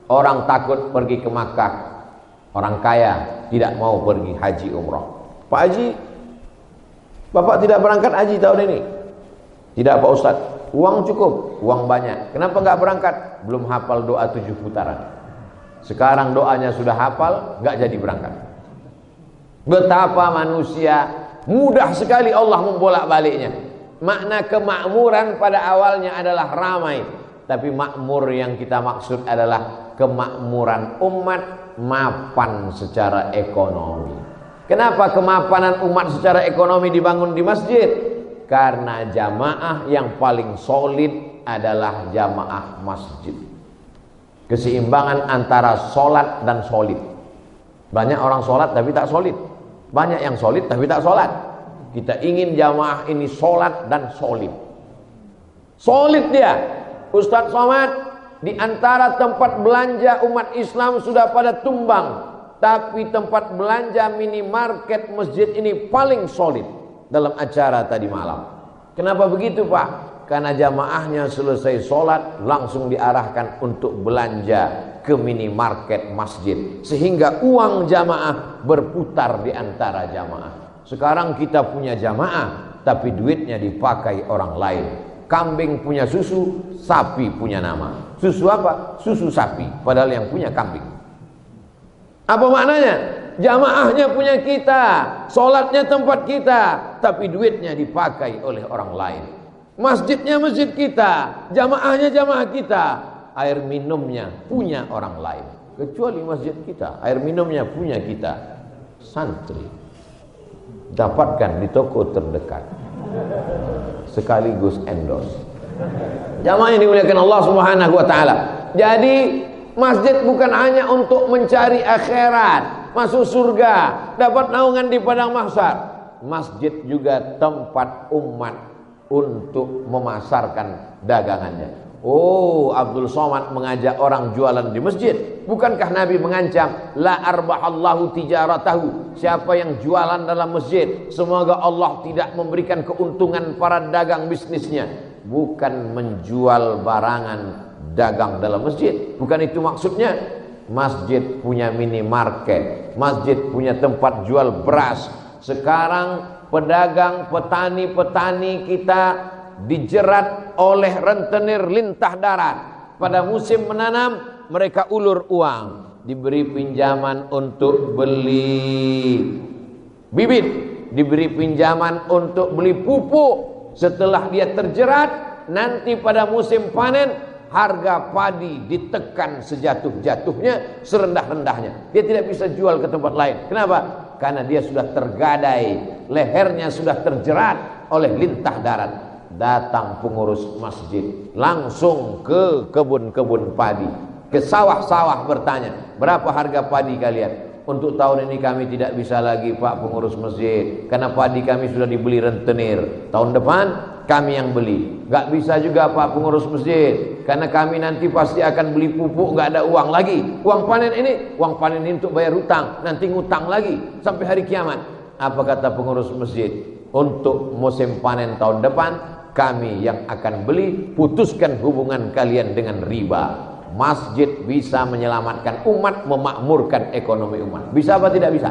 Orang takut pergi ke Makkah, orang kaya tidak mau pergi haji umroh. Pak Haji, Bapak tidak berangkat haji tahun ini? Tidak Pak Ustadz. Uang cukup, uang banyak. Kenapa nggak berangkat? Belum hafal doa 7 putaran. Sekarang doanya sudah hafal, nggak jadi berangkat. Betapa manusia mudah sekali Allah membolak-baliknya. Makna kemakmuran pada awalnya adalah ramai, tapi makmur yang kita maksud adalah kemakmuran umat, mapan secara ekonomi. Kenapa kemapanan umat secara ekonomi dibangun di masjid? Karena jamaah yang paling solid adalah jamaah masjid. Keseimbangan antara solat dan solid. Banyak orang solat tapi tak solid. Banyak yang solid tapi tak solat. Kita ingin jamaah ini solat dan solid. Solid dia. Ustadz Somad, di antara tempat belanja umat Islam sudah pada tumbang, tapi tempat belanja minimarket masjid ini paling solid dalam acara tadi malam. Kenapa begitu Pak? Karena jamaahnya selesai sholat langsung diarahkan untuk belanja ke minimarket masjid, sehingga uang jamaah berputar di antara jamaah. Sekarang kita punya jamaah tapi duitnya dipakai orang lain. Kambing punya susu, sapi punya nama. Susu apa? Susu sapi, padahal yang punya kambing. Apa maknanya? Jamaahnya punya kita, sholatnya tempat kita, tapi duitnya dipakai oleh orang lain. Masjidnya masjid kita, jamaahnya jamaah kita, air minumnya punya orang lain. Kecuali masjid kita, air minumnya punya kita, santri. Dapatkan di toko terdekat, sekaligus endorse. Jamaah yang dimuliakan Allah Subhanahu wa taala. Jadi masjid bukan hanya untuk mencari akhirat, masuk surga, dapat naungan di padang mahsyar. Masjid juga tempat umat untuk memasarkan dagangannya. Oh, Abdul Somad mengajak orang jualan di masjid. Bukankah Nabi mengancam, la arbahallahu tijaratahu, siapa yang jualan dalam masjid, semoga Allah tidak memberikan keuntungan para dagang bisnisnya. Bukan menjual barangan dagang dalam masjid, bukan itu maksudnya. Masjid punya minimarket, masjid punya tempat jual beras. Sekarang pedagang, petani-petani kita dijerat oleh rentenir lintah darat. Pada musim menanam mereka ulur uang, diberi pinjaman untuk beli bibit, diberi pinjaman untuk beli pupuk. Setelah dia terjerat, nanti pada musim panen harga padi ditekan sejatuh-jatuhnya, serendah-rendahnya. Dia tidak bisa jual ke tempat lain. Kenapa? Karena dia sudah tergadai, lehernya sudah terjerat oleh lintah darat. Datang pengurus masjid langsung ke kebun-kebun padi, ke sawah-sawah, bertanya, berapa harga padi kalian? Untuk tahun ini kami tidak bisa lagi Pak pengurus masjid, karena padi kami sudah dibeli rentenir. Tahun depan kami yang beli. Gak bisa juga Pak pengurus masjid, karena kami nanti pasti akan beli pupuk, gak ada uang lagi. Uang panen ini untuk bayar hutang, nanti ngutang lagi sampai hari kiamat. Apa kata pengurus masjid? Untuk musim panen tahun depan kami yang akan beli, putuskan hubungan kalian dengan riba. Masjid bisa menyelamatkan umat, memakmurkan ekonomi umat. Bisa apa tidak bisa?